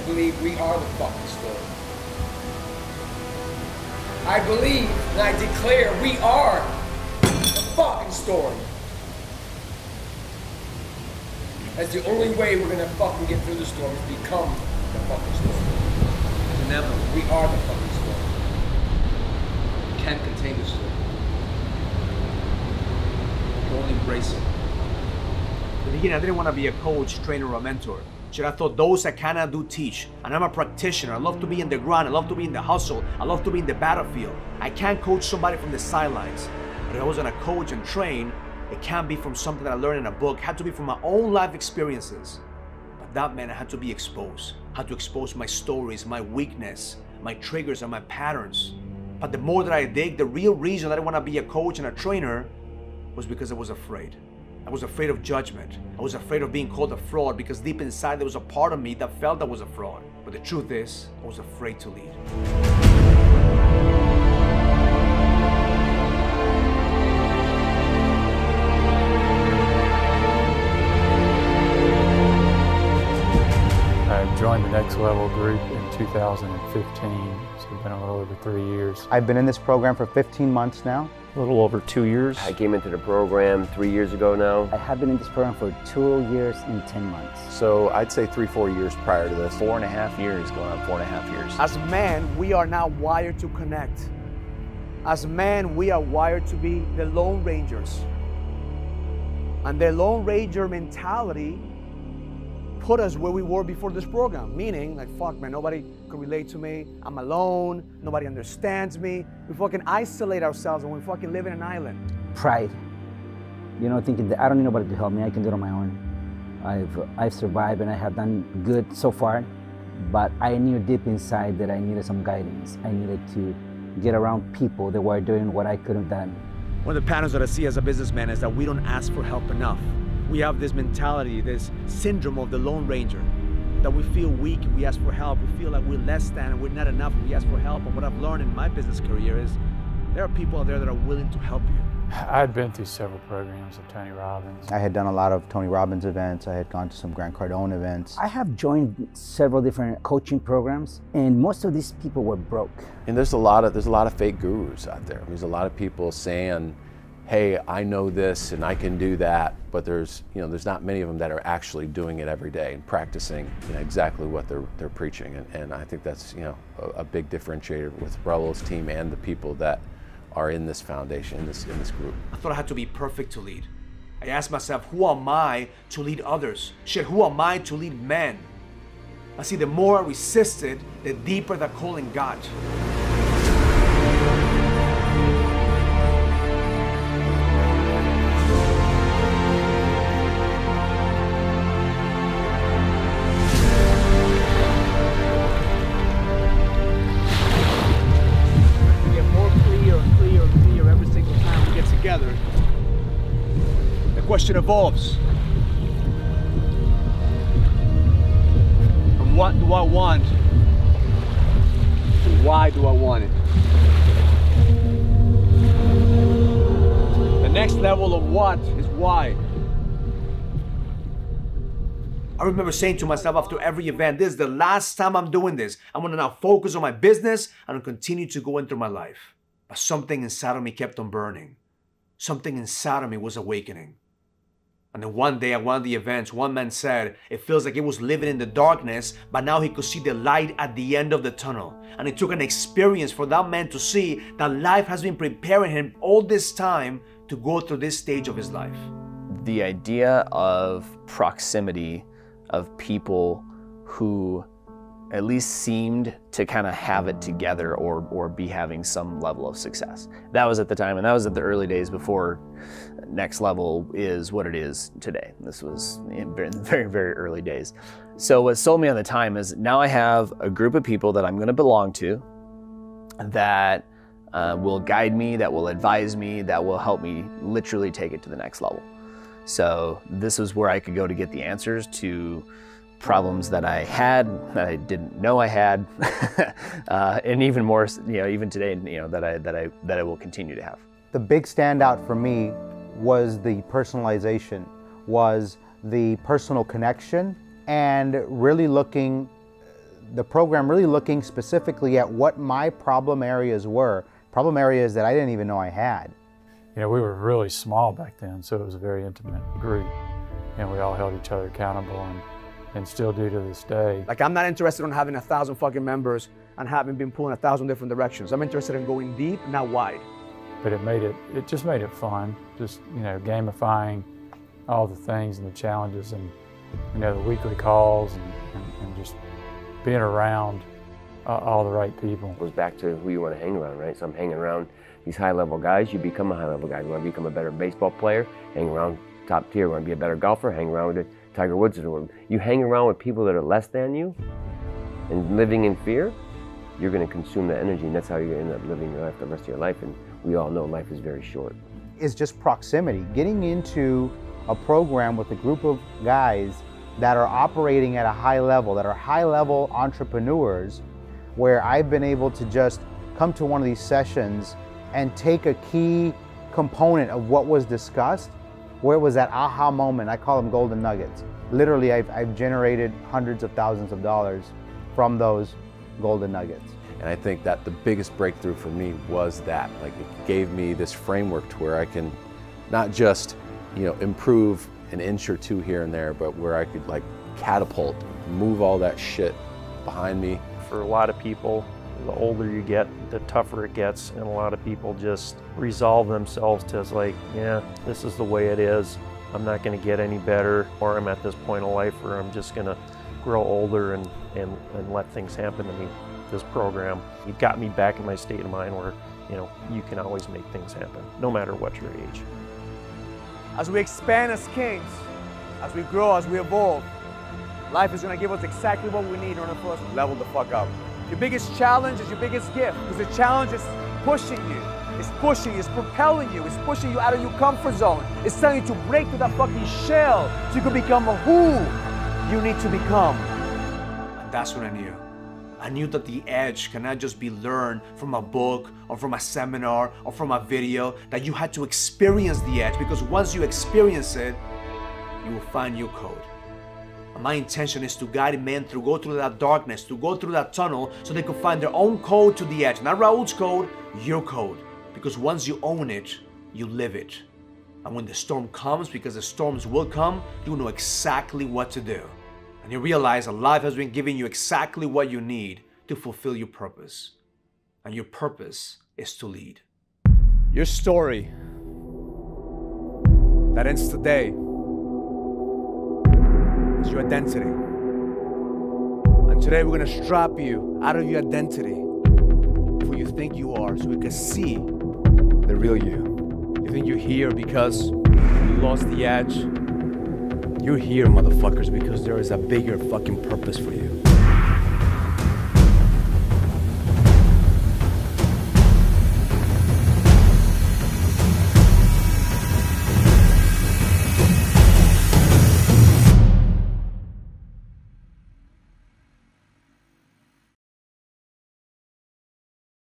believe we are the fucking story. I believe and I declare we are the fucking story. That's the only way we're gonna fucking get through the storm, is become the fucking story. Inevitable. We are the fucking story. You can't contain the story. You can only embrace it. In the beginning, I didn't want to be a coach, trainer, or a mentor. Shit, I thought those that cannot do teach. And I'm a practitioner. I love to be in the ground. I love to be in the hustle. I love to be in the battlefield. I can't coach somebody from the sidelines. But if I was gonna coach and train, it can't be from something that I learned in a book. It had to be from my own life experiences. But that meant I had to be exposed. I had to expose my stories, my weakness, my triggers, and my patterns. But the more that I dig, the real reason that I want to be a coach and a trainer was because I was afraid. I was afraid of judgment. I was afraid of being called a fraud, because deep inside there was a part of me that felt I was a fraud. But the truth is, I was afraid to lead. I joined the Next Level group in 2015, so it's been a little over 3 years. I've been in this program for 15 months now. A little over 2 years. I came into the program 3 years ago now. I have been in this program for 2 years and 10 months. So I'd say 3-4 years prior to this. 4.5 years, going on 4.5 years. As men, we are now wired to connect. As men, we are wired to be the Lone Rangers. And the Lone Ranger mentality put us where we were before this program, meaning like, fuck man, nobody could relate to me, I'm alone, nobody understands me. We fucking isolate ourselves and we fucking live in an island. Pride. You know, thinking that I don't need nobody to help me, I can do it on my own. I've survived and I have done good so far, but I knew deep inside that I needed some guidance. I needed to get around people that were doing what I couldn't have done. One of the patterns that I see as a businessman is that we don't ask for help enough. We have this mentality, this syndrome of the Lone Ranger, that we feel weak and we ask for help. We feel like we're less than and we're not enough and we ask for help. And what I've learned in my business career is there are people out there that are willing to help you. I'd been through several programs of Tony Robbins. I had done a lot of Tony Robbins events. I had gone to some Grant Cardone events. I have joined several different coaching programs, and most of these people were broke. And there's a lot of fake gurus out there. There's a lot of people saying, hey, I know this and I can do that, but there's not many of them that are actually doing it every day and practicing exactly what they're preaching. And I think that's a big differentiator with Raul's team and the people that are in this foundation, in this group. I thought I had to be perfect to lead. I asked myself, who am I to lead others? Shit, who am I to lead men? I see, the more I resisted, the deeper the calling got. The question evolves. And what do I want? And why do I want it? The next level of what is why. I remember saying to myself after every event, this is the last time I'm doing this. I'm gonna now focus on my business and continue to go into my life. But something inside of me kept on burning. Something inside of me was awakening. And then one day at one of the events, one man said, it feels like he was living in the darkness, but now he could see the light at the end of the tunnel. And it took an experience for that man to see that life has been preparing him all this time to go through this stage of his life. The idea of proximity, of people who at least seemed to kind of have it together or be having some level of success. That was at the time, and that was at the early days before Next Level is what it is today. This was in the very, very early days. So what sold me on the time is now I have a group of people that I'm going to belong to that will guide me, that will advise me, that will help me literally take it to the next level. So this was where I could go to get the answers to problems that I had, that I didn't know I had, and even more, even today, that I will continue to have. The big standout for me was the personalization, was the personal connection, and really looking the program really looking specifically at what my problem areas were, problem areas that I didn't even know I had. You know, we were really small back then, so it was a very intimate group, and we all held each other accountable, and still do to this day. Like, I'm not interested in having 1,000 fucking members and having been pulling 1,000 different directions. I'm interested in going deep, not wide. But it just made it fun, just, you know, gamifying all the things and the challenges, and, you know, the weekly calls, and just being around all the right people. It goes back to who you want to hang around, right? So I'm hanging around these high-level guys. You become a high-level guy. You want to become a better baseball player, hang around top tier. You want to be a better golfer, hang around with Tiger Woods of the world. You hang around with people that are less than you and living in fear, you're going to consume that energy, and that's how you're going to end up living your life the rest of your life. And we all know life is very short. It's just proximity. Getting into a program with a group of guys that are operating at a high level, that are high-level entrepreneurs, where I've been able to just come to one of these sessions and take a key component of what was discussed, where it was that aha moment. I call them golden nuggets. Literally, I've generated hundreds of thousands of dollars from those golden nuggets. And I think that the biggest breakthrough for me was that, like, it gave me this framework to where I can not just, you know, improve an inch or two here and there, but where I could, like, catapult, move all that shit behind me. For a lot of people, the older you get, the tougher it gets, and a lot of people just resolve themselves to, like, yeah, this is the way it is. I'm not going to get any better, or I'm at this point in life where I'm just going to grow older and let things happen to me. This program, it got me back in my state of mind where, you know, you can always make things happen, no matter what your age. As we expand as kings, as we grow, as we evolve, life is going to give us exactly what we need in order for us to level the fuck up. Your biggest challenge is your biggest gift, because the challenge is pushing you. It's pushing you, it's propelling you, it's pushing you out of your comfort zone. It's telling you to break through that fucking shell so you can become who you need to become. And that's what I knew. I knew that the edge cannot just be learned from a book or from a seminar or from a video, that you had to experience the edge, because once you experience it, you will find your code. And my intention is to guide men to go through that darkness, to go through that tunnel so they could find their own code to the edge. Not Raul's code, your code. Because once you own it, you live it. And when the storm comes, because the storms will come, you know exactly what to do. And you realize that life has been giving you exactly what you need to fulfill your purpose. And your purpose is to lead. Your story that ends today is your identity. And today we're going to strap you out of your identity, who you think you are, so we can see the real you. You think you're here because you lost the edge? You're here, motherfuckers, because there is a bigger fucking purpose for you.